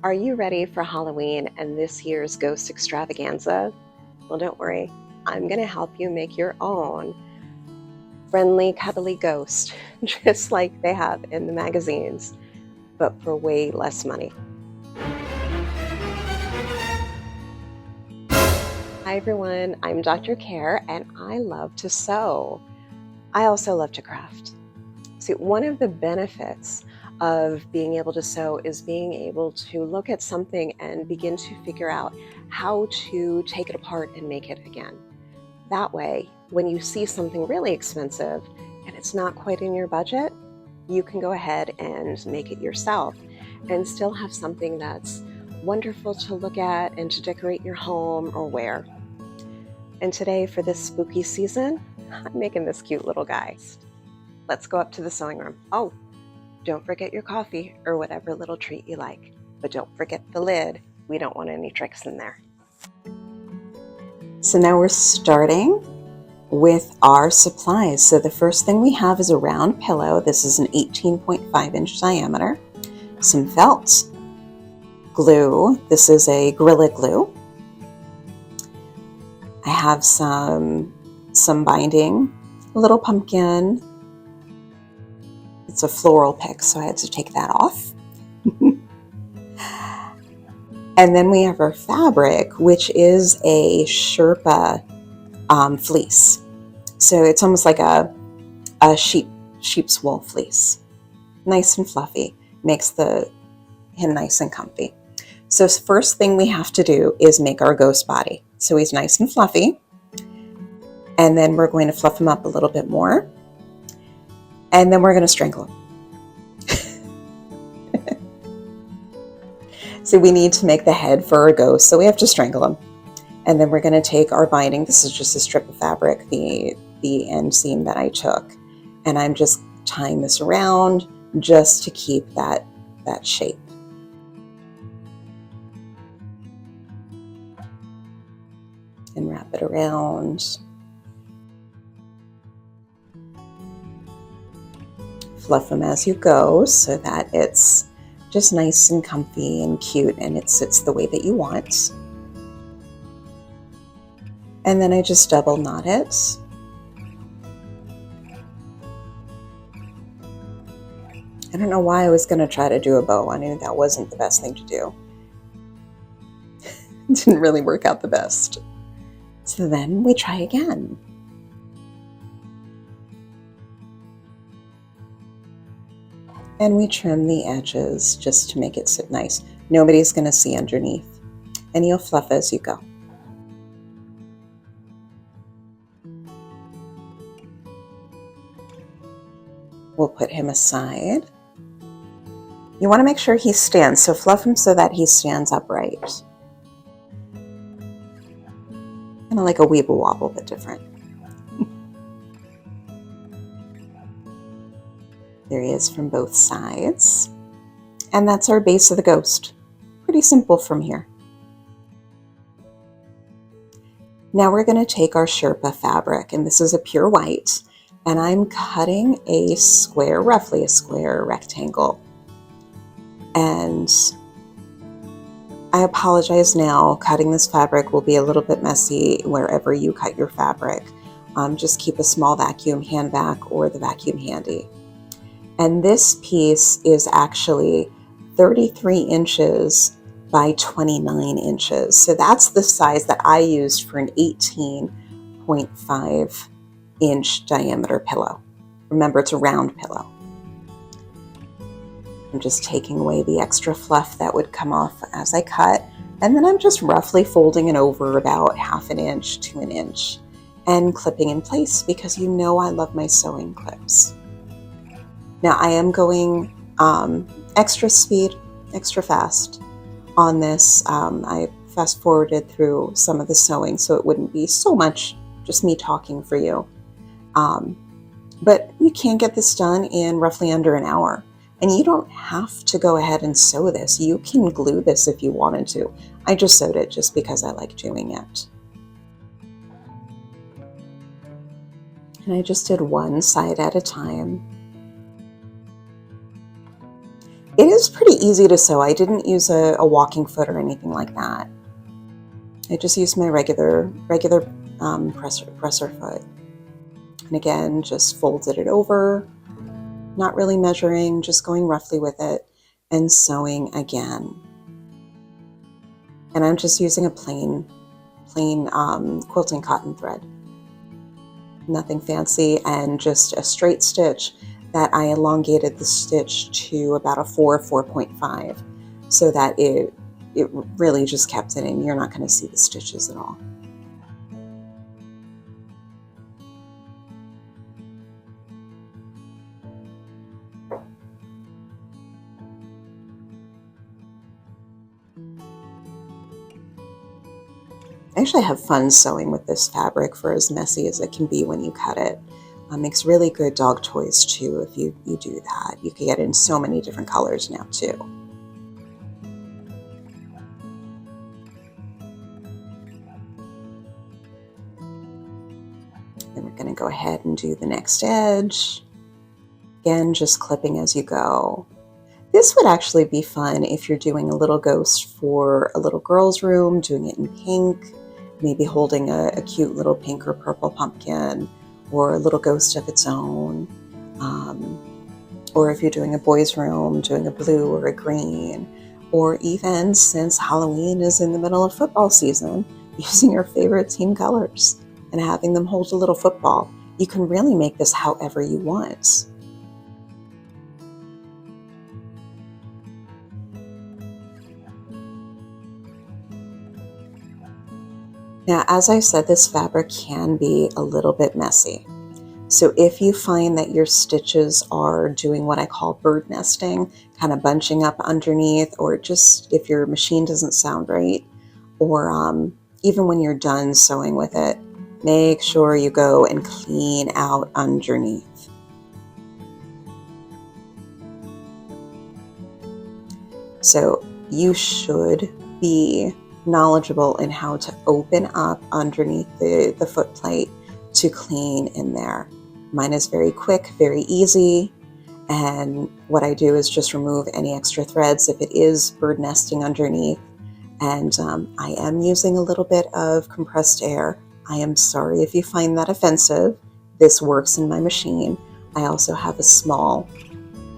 Are you ready for Halloween and this year's ghost extravaganza? Well, don't worry. I'm going to help you make your own friendly, cuddly ghost, just like they have in the magazines, but for way less money. Hi everyone, I'm Dr. Care and I love to sew. I also love to craft. See, one of the benefits of being able to sew is being able to look at something and begin to figure out how to take it apart and make it again. That way, when you see something really expensive and it's not quite in your budget, you can go ahead and make it yourself and still have something that's wonderful to look at and to decorate your home or wear. And today, for this spooky season, I'm making this cute little guy. Let's go up to the sewing room. Oh, don't forget your coffee or whatever little treat you like. But don't forget the lid. We don't want any tricks in there. So now we're starting with our supplies. So the first thing we have is a round pillow. This is an 18.5-inch diameter. Some felt. Glue. This is a Gorilla Glue. I have some binding. A little pumpkin. It's a floral pick, so I had to take that off. And then we have our fabric, which is a Sherpa fleece. So it's almost like a sheep's wool fleece. Nice and fluffy. Makes him nice and comfy. So first thing we have to do is make our ghost body. So he's nice and fluffy. And then we're going to fluff him up a little bit more. And then we're going to strangle him. So we need to make the head for our ghost, so we have to strangle him. And then we're going to take our binding. This is just a strip of fabric, the end seam that I took. And I'm just tying this around just to keep that shape. And wrap it around. Fluff them as you go so that it's just nice and comfy and cute and it sits the way that you want. And then I just double knot it. I don't know why I was going to try to do a bow. I knew that wasn't the best thing to do. It didn't really work out the best. So then we try again. And we trim the edges just to make it sit nice. Nobody's going to see underneath. And you'll fluff as you go. We'll put him aside. You want to make sure he stands, so fluff him so that he stands upright. Kind of like a weeble wobble, but different. There he is from both sides. And that's our base of the ghost. Pretty simple from here. Now we're going to take our Sherpa fabric, and this is a pure white, and I'm cutting a square, roughly a square rectangle. And I apologize now, cutting this fabric will be a little bit messy wherever you cut your fabric. Just keep a small vacuum hand vac or the vacuum handy. And this piece is actually 33 inches by 29 inches. So that's the size that I used for an 18.5-inch diameter pillow. Remember, it's a round pillow. I'm just taking away the extra fluff that would come off as I cut. And then I'm just roughly folding it over about 1/2 inch to 1 inch and clipping in place because you know I love my sewing clips. Now I am going extra speed, extra fast on this. I fast forwarded through some of the sewing so it wouldn't be so much just me talking for you. But you can get this done in roughly under an hour. And you don't have to go ahead and sew this. You can glue this if you wanted to. I just sewed it just because I like doing it. And I just did one side at a time. It is pretty easy to sew. I didn't use a walking foot or anything like that. I just used my regular presser foot. And again, just folded it over, not really measuring, just going roughly with it and sewing again. And I'm just using a plain quilting cotton thread. Nothing fancy, and just a straight stitch that I elongated the stitch to about a 4.5, so that it really just kept it in. You're not going to see the stitches at all. I actually have fun sewing with this fabric, for as messy as it can be when you cut it. Makes really good dog toys too if you do that. You can get it in so many different colors now too. Then we're going to go ahead and do the next edge. Again, just clipping as you go. This would actually be fun if you're doing a little ghost for a little girl's room, doing it in pink, maybe holding a cute little pink or purple pumpkin, or a little ghost of its own. Or if you're doing a boy's room, doing a blue or a green, or even, since Halloween is in the middle of football season, using your favorite team colors and having them hold a little football. You can really make this however you want. Now, as I said, this fabric can be a little bit messy. So if you find that your stitches are doing what I call bird nesting, kind of bunching up underneath, or just if your machine doesn't sound right, or even when you're done sewing with it, make sure you go and clean out underneath. So you should be knowledgeable in how to open up underneath the foot plate to clean in there. Mine is very quick, very easy, and what I do is just remove any extra threads if it is bird nesting underneath. And I am using a little bit of compressed air. I am sorry if you find that offensive. This works in my machine. I also have a small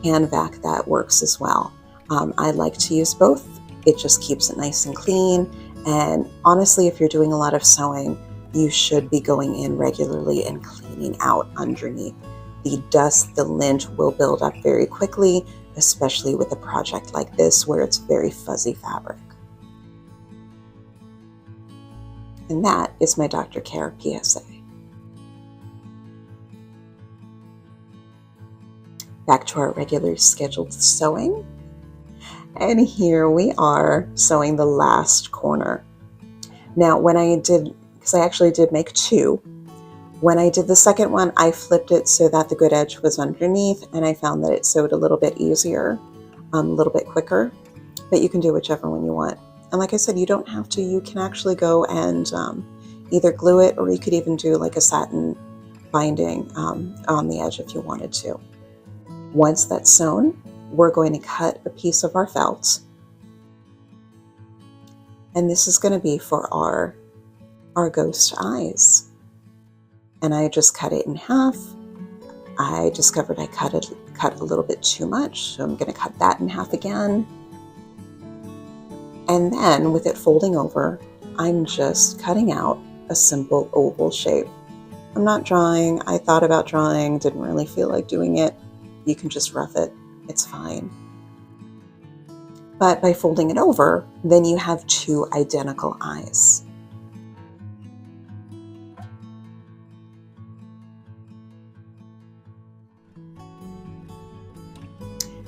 hand vac that works as well. I like to use both. It just keeps it nice and clean. And honestly, if you're doing a lot of sewing, you should be going in regularly and cleaning out underneath. The dust, the lint will build up very quickly, especially with a project like this where it's very fuzzy fabric. And that is my Dr. Care PSA. Back to our regular scheduled sewing. And here we are sewing the last corner. Now, when I did, because I actually did make two, when I did the second one, I flipped it so that the good edge was underneath, and I found that it sewed a little bit easier, a little bit quicker, but you can do whichever one you want. And like I said, you don't have to. You can actually go and either glue it, or you could even do like a satin binding on the edge if you wanted to. Once that's sewn, we're going to cut a piece of our felt. And this is going to be for our ghost eyes. And I just cut it in half. I discovered I cut a little bit too much, so I'm going to cut that in half again. And then with it folding over, I'm just cutting out a simple oval shape. I'm not drawing. I thought about drawing, didn't really feel like doing it. You can just rough it. It's fine. But by folding it over, then you have two identical eyes.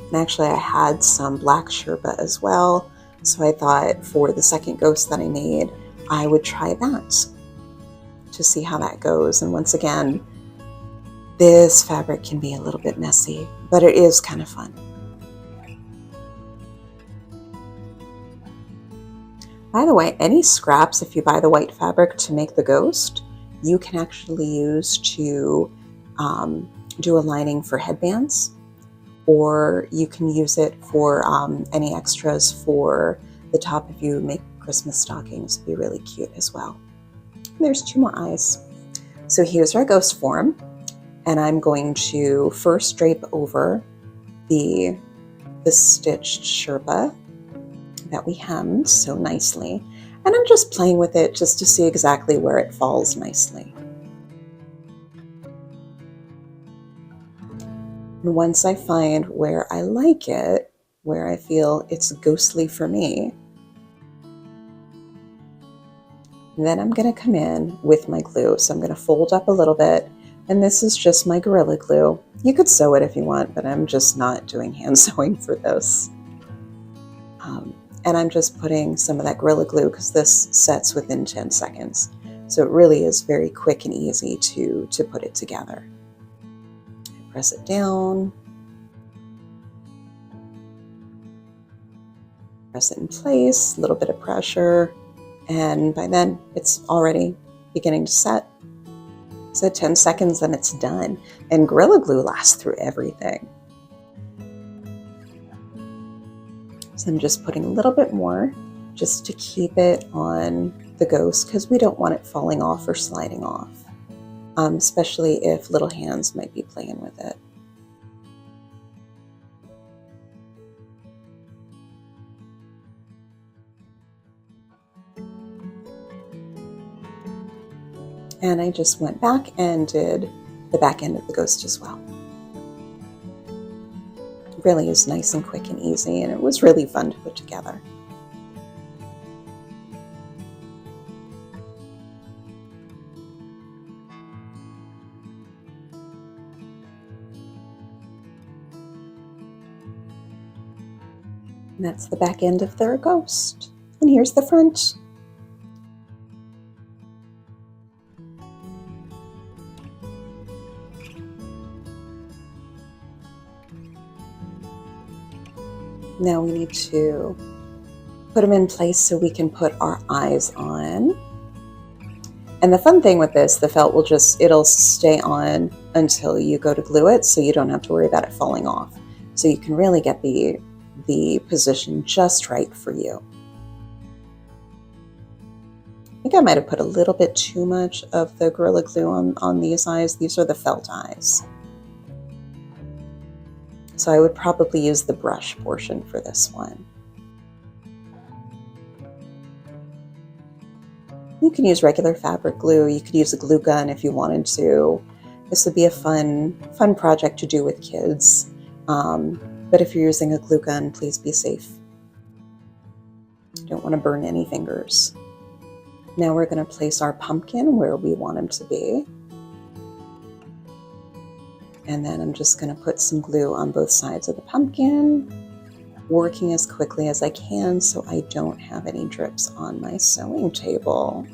And actually I had some black Sherpa as well, so I thought for the second ghost that I made, I would try that to see how that goes. And once again, this fabric can be a little bit messy, but it is kind of fun. By the way, any scraps, if you buy the white fabric to make the ghost, you can actually use to do a lining for headbands, or you can use it for any extras for the top if you make Christmas stockings. It'd be really cute as well. And there's 2 more eyes. So here's our ghost form, and I'm going to first drape over the stitched Sherpa that we hemmed so nicely, and I'm just playing with it just to see exactly where it falls nicely. And once I find where I like it, where I feel it's ghostly for me, then I'm going to come in with my glue. So I'm going to fold up a little bit, and this is just my Gorilla Glue. You could sew it if you want, but I'm just not doing hand sewing for this. And I'm just putting some of that Gorilla Glue because this sets within 10 seconds. So it really is very quick and easy to put it together. Press it down. Press it in place, a little bit of pressure, and by then it's already beginning to set. So 10 seconds, then it's done. And Gorilla Glue lasts through everything. So I'm just putting a little bit more just to keep it on the ghost because we don't want it falling off or sliding off, especially if little hands might be playing with it. And I just went back and did the back end of the ghost as well. It really is nice and quick and easy, and it was really fun to put together. And that's the back end of their ghost. And here's the front. Now we need to put them in place so we can put our eyes on. And the fun thing with this, the felt will it'll stay on until you go to glue it, so you don't have to worry about it falling off. So you can really get the position just right for you. I think I might have put a little bit too much of the Gorilla Glue on these eyes. These are the felt eyes. So I would probably use the brush portion for this one. You can use regular fabric glue. You could use a glue gun if you wanted to. This would be a fun project to do with kids. But if you're using a glue gun, please be safe. You don't want to burn any fingers. Now we're going to place our pumpkin where we want him to be. And then I'm just going to put some glue on both sides of the pumpkin, working as quickly as I can so I don't have any drips on my sewing table.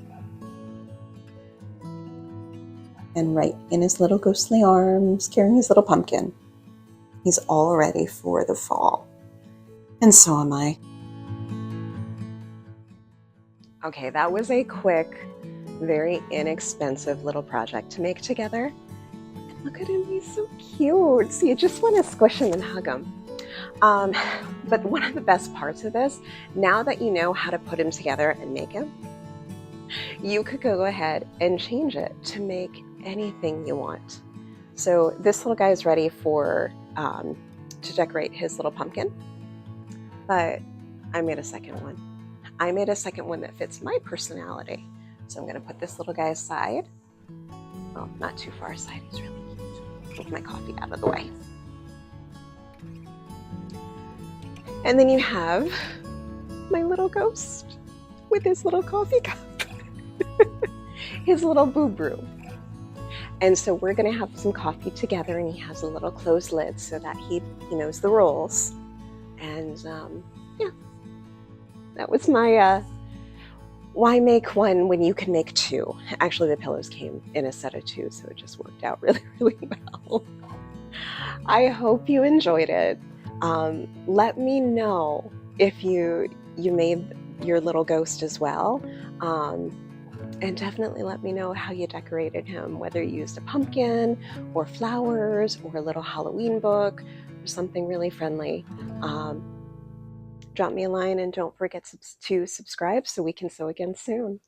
And right in his little ghostly arms, carrying his little pumpkin. He's all ready for the fall. And so am I. Okay, that was a quick, very inexpensive little project to make together. Look at him, he's so cute. So you just want to squish him and hug him. But one of the best parts of this, now that you know how to put him together and make him, you could go ahead and change it to make anything you want. So this little guy is ready for to decorate his little pumpkin, but I made a second one. I made a second one that fits my personality. So I'm going to put this little guy aside. Well, not too far aside, he's really cute. Move my coffee out of the way. And then you have my little ghost with his little coffee cup, his little boo-brew. And so we're going to have some coffee together, and he has a little closed lid so that he knows the rules. And yeah, that was my why make one when you can make two? Actually, the pillows came in a set of two, so it just worked out really, really well. I hope you enjoyed it. Let me know if you made your little ghost as well. And definitely let me know how you decorated him, whether you used a pumpkin or flowers or a little Halloween book for something really friendly, drop me a line and don't forget to subscribe so we can sew again soon.